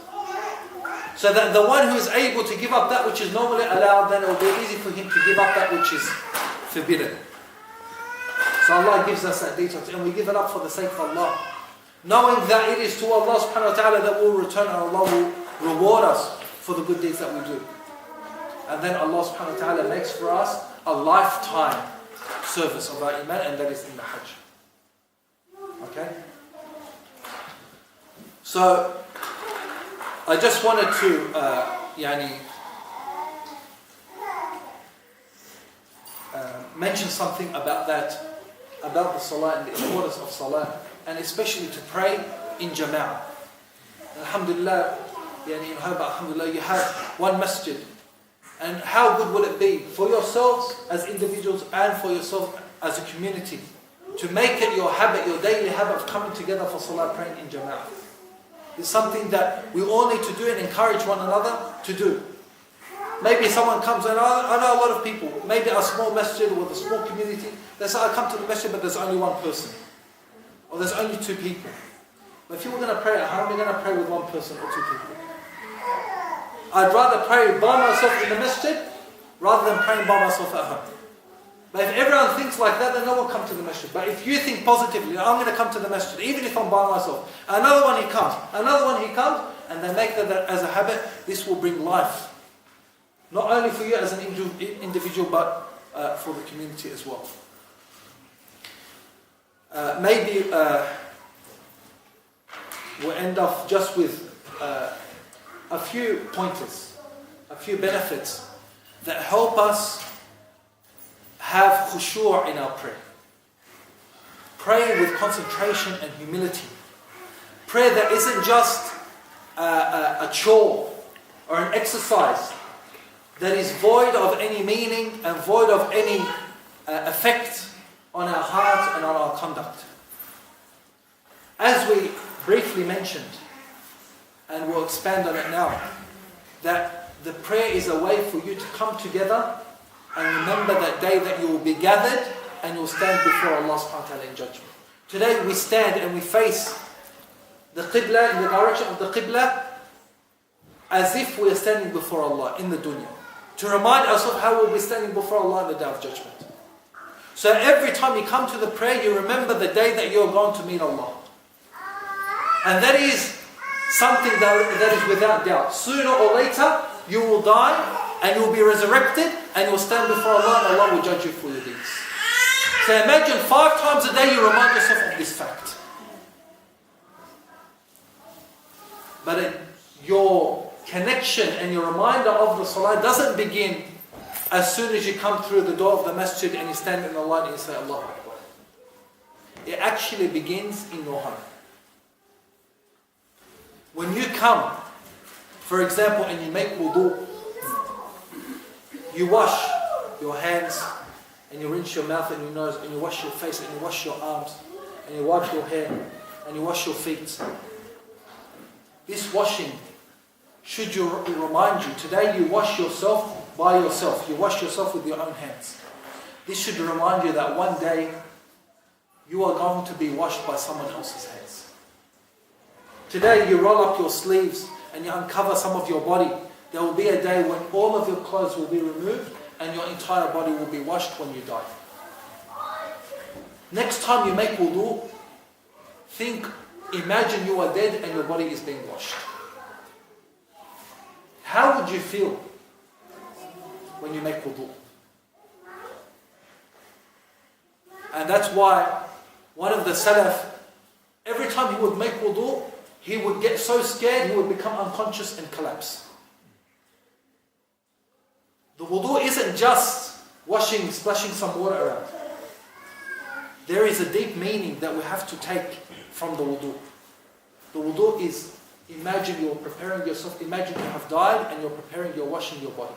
So that the one who is able to give up that which is normally allowed, then it will be easy for him to give up that which is forbidden. So Allah gives us that detox, and we give it up for the sake of Allah. Knowing that it is to Allah subhanahu wa ta'ala that we'll return, and Allah will reward us for the good deeds that we do. And then Allah subhanahu wa ta'ala makes for us a lifetime service of our iman, and that is in the Hajj. Okay? So, I just wanted to mention something about that, about the salah and the importance of salah, and especially to pray in jama'ah. Alhamdulillah, in Hoba, alhamdulillah, you have one masjid. And how good will it be for yourselves as individuals and for yourself as a community to make it your habit, your daily habit of coming together for salah, praying in jama'ah. It's something that we all need to do and encourage one another to do. Maybe someone comes, and I know a lot of people, maybe a small masjid or a small community, they say, I come to the masjid but there's only one person. Or there's only two people. But if you were going to pray at home, you're going to pray with one person or two people. I'd rather pray by myself in the masjid rather than praying by myself at home. But if everyone thinks like that, then no one comes to the masjid. But if you think positively, I'm going to come to the masjid, even if I'm by myself. Another one he comes, and they make that as a habit. This will bring life. Not only for you as an individual, but for the community as well. Maybe we'll end off just with a few pointers, a few benefits that help us have khushu' in our prayer. Pray with concentration and humility. Prayer that isn't just a chore or an exercise that is void of any meaning and void of any effect on our hearts and on our conduct. As we briefly mentioned, and we'll expand on it now, that the prayer is a way for you to come together and remember that day that you will be gathered and you'll stand before Allah subhanahu wa ta'ala in judgment. Today we stand and we face the Qibla, in the direction of the Qibla, as if we are standing before Allah in the dunya. To remind ourselves how we'll be standing before Allah on the day of judgment. So every time you come to the prayer, you remember the day that you're going to meet Allah. And that is something that is without doubt. Sooner or later, you will die and you will be resurrected and you will stand before Allah and Allah will judge you for your deeds. So imagine 5 times a day you remind yourself of this fact. But your connection and your reminder of the salah doesn't begin as soon as you come through the door of the masjid and you stand in the line and you say Allahu Akbar. It actually begins in your home. When you come, for example, and you make wudu, you wash your hands and you rinse your mouth and your nose and you wash your face and you wash your arms and you wipe your hair and you wash your feet. This washing should remind you, today you wash yourself by yourself. You wash yourself with your own hands. This should remind you that one day you are going to be washed by someone else's hands. Today you roll up your sleeves and you uncover some of your body. There will be a day when all of your clothes will be removed and your entire body will be washed when you die. Next time you make wudu, imagine you are dead and your body is being washed. How would you feel when you make wudu? And that's why one of the Salaf, every time he would make wudu, he would get so scared he would become unconscious and collapse. The wudu isn't just washing, splashing some water around. There is a deep meaning that we have to take from the wudu. The wudu is, imagine you're preparing yourself, imagine you have died and you're washing your body.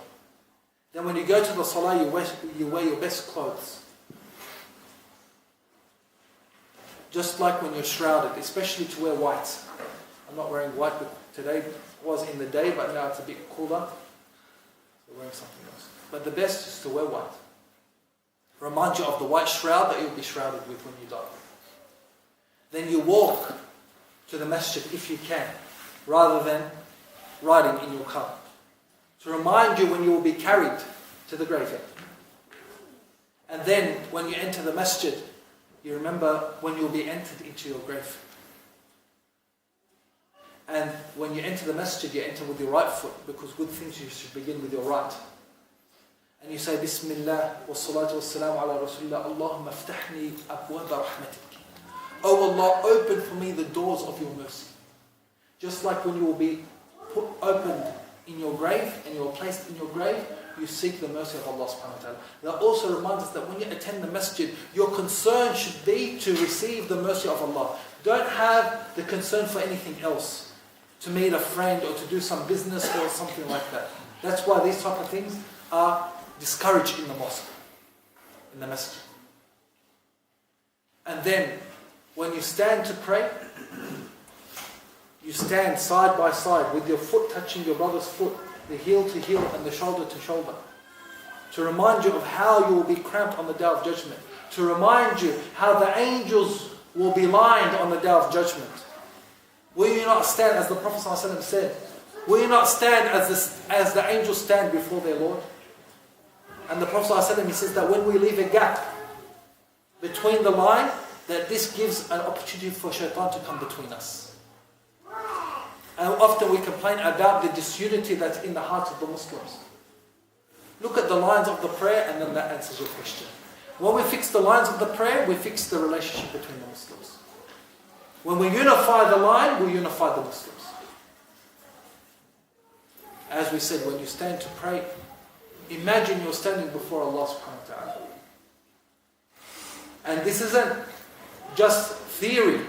Then when you go to the salah, you wear your best clothes. Just like when you're shrouded, especially to wear white. I'm not wearing white, but today was in the day, but now it's a bit cooler. So wearing something else. But the best is to wear white. Remind you of the white shroud that you'll be shrouded with when you die. Then you walk to the masjid if you can, rather than riding in your car. To remind you when you will be carried to the graveyard. And then when you enter the masjid, you remember when you'll be entered into your grave. And when you enter the masjid, you enter with your right foot, because good things you should begin with your right. And you say, Bismillah, wa salatu wa salamu ala Rasulullah, Allahumma ftahni abwaba rahmatik. Oh Allah, open for me the doors of your mercy. Just like when you will be opened in your grave, and you are placed in your grave, you seek the mercy of Allah subhanahu wa ta'ala. That also reminds us that when you attend the masjid, your concern should be to receive the mercy of Allah. Don't have the concern for anything else. To meet a friend or to do some business or something like that. That's why these type of things are discouraged in the mosque, in the masjid. And then, when you stand to pray, you stand side by side with your foot touching your brother's foot, the heel to heel and the shoulder to shoulder. To remind you of how you will be cramped on the day of judgment. To remind you how the angels will be lined on the day of judgment. Will you not stand, as the Prophet ﷺ said, will you not stand as the angels stand before their Lord? And the Prophet ﷺ, he says that when we leave a gap between the line, that this gives an opportunity for shaitan to come between us. And often we complain about the disunity that's in the hearts of the Muslims. Look at the lines of the prayer and then that answers your question. When we fix the lines of the prayer, we fix the relationship between the Muslims. When we unify the line, we unify the Muslims. As we said, when you stand to pray, imagine you're standing before Allah subhanahu wa ta'ala. And this isn't just theory.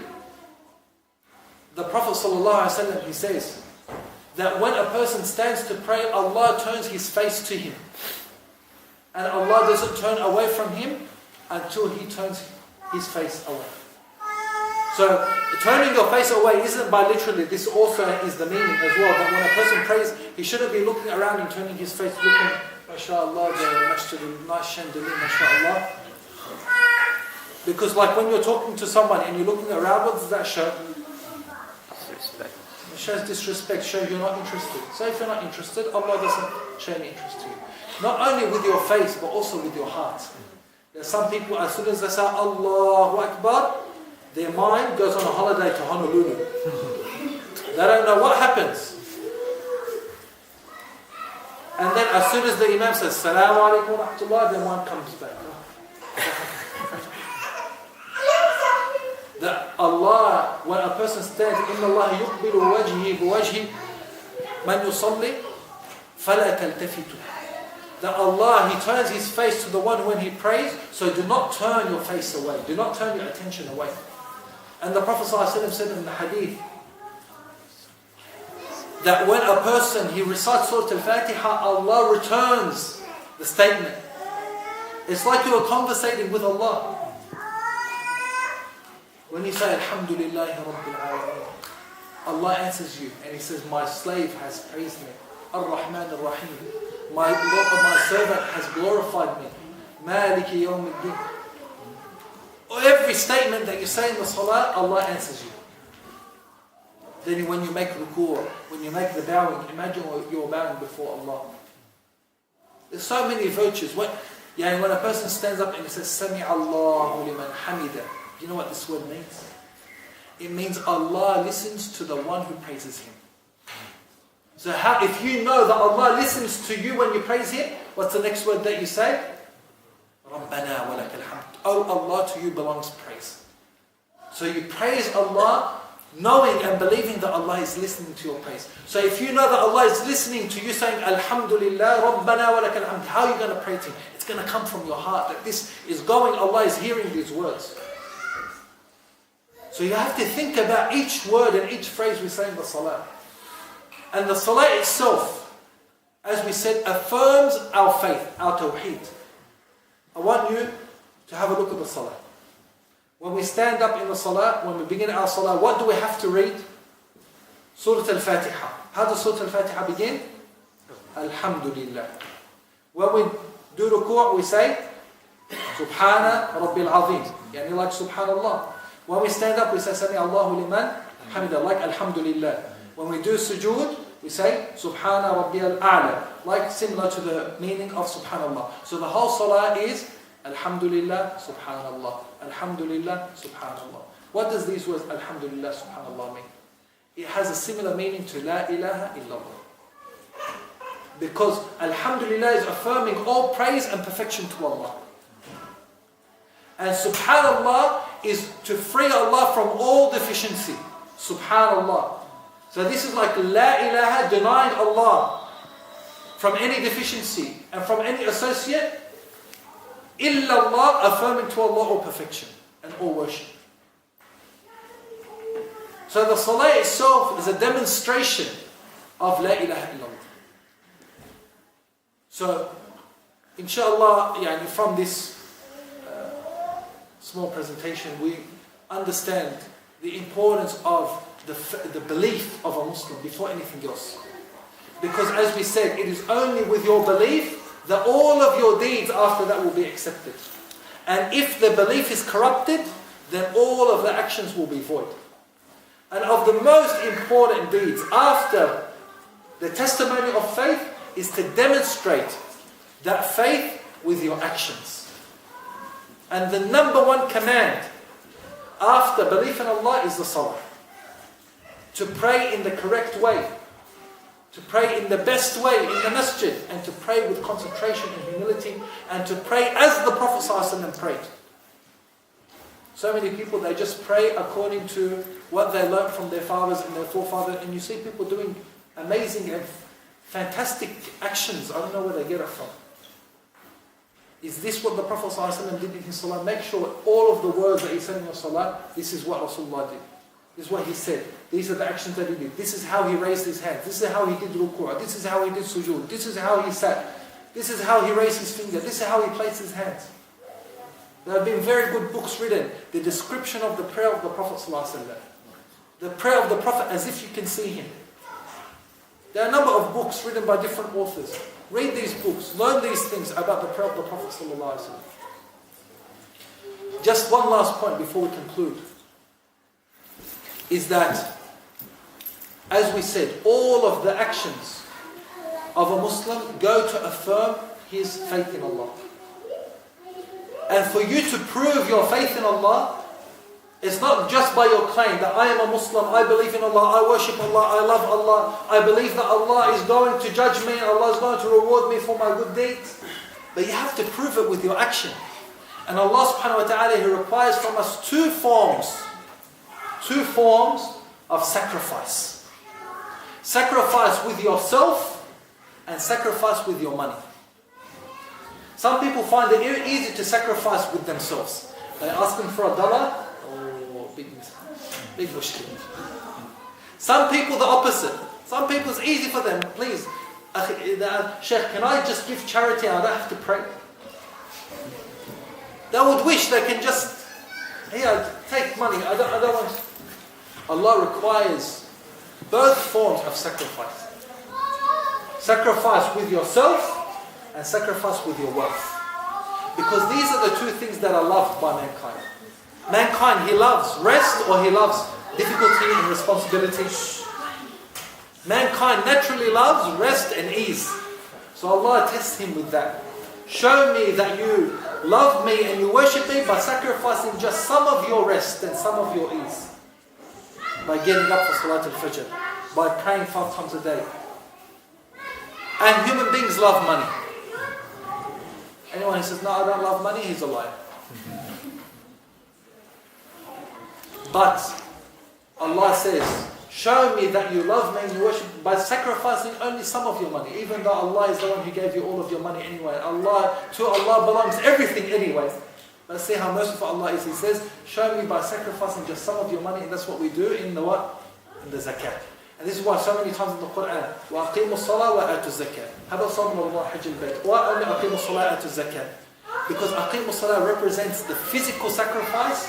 The Prophet ﷺ, he says that when a person stands to pray, Allah turns his face to him. And Allah doesn't turn away from him until he turns his face away. So, turning your face away isn't by literally, this also is the meaning as well, that when a person prays, he shouldn't be looking around and turning his face, looking, mashallah, the masjid, nice chandelier, mashallah. Because like when you're talking to someone and you're looking around, what does that show? Disrespect. It shows disrespect, shows you're not interested. So if you're not interested, Allah doesn't show any interest to you. Not only with your face, but also with your heart. There are some people, as soon as they say Allahu Akbar, their mind goes on a holiday to Honolulu. They don't know what happens. And then as soon as the Imam says Salaamu Alaikum wa Rahmatullah, their mind comes back. That Allah, when a person stands, إِنَّ اللَّهَ يُقْبِلُ وَجْهِهِ بِوَجْهِ مَنْ يُصَلِّ فَلَا تَلْتَفِتُ. that Allah, He turns His face to the one when he prays, so do not turn your face away. Do not turn your attention away. And the Prophet ﷺ said in the hadith that when a person, he recites Surah Al-Fatiha, Allah returns the statement. It's like you are conversating with Allah. When you say Alhamdulillahi Rabbil Alameen, Allah answers you and He says, my slave has praised me. Ar-Rahman Ar-Rahim. My servant has glorified me. Maliki Yawmiddin. Every statement that you say in the salah, Allah answers you. Then when you make ruku', when you make the bowing, imagine you're bowing before Allah. There's so many virtues. When a person stands up and he says, Sami Allahu liman hamida. You know what this word means? It means Allah listens to the one who praises Him. So if you know that Allah listens to you when you praise Him, what's the next word that you say? Rabbana wa lakal hamd. Oh Allah, to you belongs praise. So you praise Allah knowing and believing that Allah is listening to your praise. So if you know that Allah is listening to you saying Alhamdulillah, Rabbana wa lakal hamd, how are you going to pray to Him? It's going to come from your heart that this is going, Allah is hearing these words. So you have to think about each word and each phrase we say in the salah. And the salah itself, as we said, affirms our faith, our tawheed. I want you to have a look at the salah. When we stand up in the salah, when we begin our salah, what do we have to read? Surah Al-Fatiha. How does Surah Al-Fatiha begin? Alhamdulillah. When we do ruku', we say Subhana Rabbil Azim. Yani like Subhanallah. When we stand up, we say Sami Allahu liman hamida, like Alhamdulillah. When we do sujood, we say Subhana Rabbiyal A'la, like similar to the meaning of Subhanallah. So the whole salah is Alhamdulillah, Subhanallah. Alhamdulillah, Subhanallah. What does these words Alhamdulillah, Subhanallah mean? It has a similar meaning to La ilaha illallah. Because Alhamdulillah is affirming all praise and perfection to Allah. And Subhanallah is to free Allah from all deficiency. Subhanallah. So this is like La ilaha, denying Allah from any deficiency and from any associate. Illallah, affirming to Allah all perfection and all worship. So the salah itself is a demonstration of La ilaha illallah. So, inshallah, from this small presentation, we understand the importance of the belief of a Muslim before anything else. Because as we said, it is only with your belief that all of your deeds after that will be accepted. And if the belief is corrupted, then all of the actions will be void. And of the most important deeds after the testimony of faith is to demonstrate that faith with your actions. And the number one command after belief in Allah is the salah. To pray in the correct way. To pray in the best way in the masjid. And to pray with concentration and humility. And to pray as the Prophet ﷺ prayed. So many people, they just pray according to what they learned from their fathers and their forefathers. And you see people doing amazing and fantastic actions. I don't know where they get it from. Is this what the Prophet ﷺ did in his salah? Make sure all of the words that he said in your salah, this is what Rasulullah did. This is what he said. These are the actions that he did. This is how he raised his hand. This is how he did ruku'. This is how he did sujood. This is how he sat. This is how he raised his finger. This is how he placed his hands. There have been very good books written. The description of the prayer of the Prophet ﷺ. The prayer of the Prophet as if you can see him. There are a number of books written by different authors. Read these books. Learn these things about the prayer of the Prophet ﷺ. Just one last point before we conclude. Is that, as we said, all of the actions of a Muslim go to affirm his faith in Allah. And for you to prove your faith in Allah, it's not just by your claim that I am a Muslim, I believe in Allah, I worship Allah, I love Allah, I believe that Allah is going to judge me, Allah is going to reward me for my good deeds. But you have to prove it with your action. And Allah subhanahu wa ta'ala, He requires from us two forms of sacrifice. Sacrifice with yourself and sacrifice with your money. Some people find it easy to sacrifice with themselves. They ask them for $1. Oh, big mushkil. Some people the opposite. Some people it's easy for them. Please, Sheikh, can I just give charity? I don't have to pray. They would wish they can just, here, take money. I don't want. Allah requires both forms of sacrifice. Sacrifice with yourself and sacrifice with your wealth. Because these are the two things that are loved by mankind. Mankind, he loves rest or he loves difficulty and responsibility. Mankind naturally loves rest and ease. So Allah tests him with that. Show me that you love me and you worship me by sacrificing just some of your rest and some of your ease. By getting up for Salat al-Fajr. By praying 5 times a day. And human beings love money. Anyone who says, no, I don't love money, he's a liar. But Allah says, show me that you love me and you worship by sacrificing only some of your money. Even though Allah is the one who gave you all of your money anyway. To Allah belongs everything anyway. Let's see how merciful Allah is. He says, show me by sacrificing just some of your money. And that's what we do in the what? In the zakat. And this is why so many times in the Quran, وَأَقِيمُوا الصَّلَاةَ وَآتُوا الزَّكَاةَ هذا صوم الله حج البيت. Why only أقيموا الصلاة وآتوا الزكاة? Because أقيموا الصلاة represents the physical sacrifice,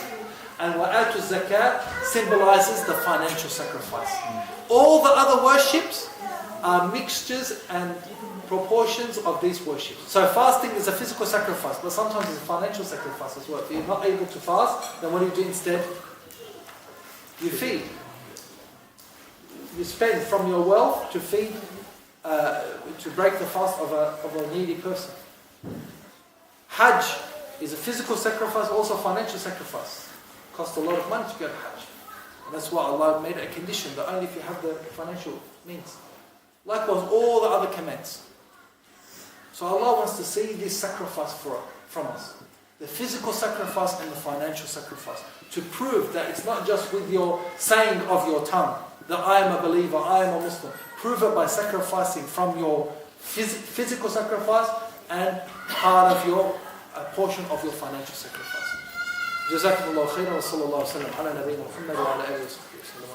and وآتوا الزكاة symbolizes the financial sacrifice. All the other worships are mixtures and proportions of these worships. So fasting is a physical sacrifice, but sometimes it's a financial sacrifice as well. If you're not able to fast, then what do instead? You feed. You spend from your wealth to feed, to break the fast of a needy person. Hajj is a physical sacrifice, also a financial sacrifice. It costs a lot of money to go to Hajj. And that's why Allah made it a condition, but only if you have the financial means. Likewise, all the other commands. So Allah wants to see this sacrifice from us. The physical sacrifice and the financial sacrifice. To prove that it's not just with your saying of your tongue, that I am a believer, I am a Muslim. Prove it by sacrificing from your physical sacrifice and part of your portion of your financial sacrifice. جزاكم الله خيرا وصلى الله وسلم على نبينا محمد وعلى آله وصحبه وسلم.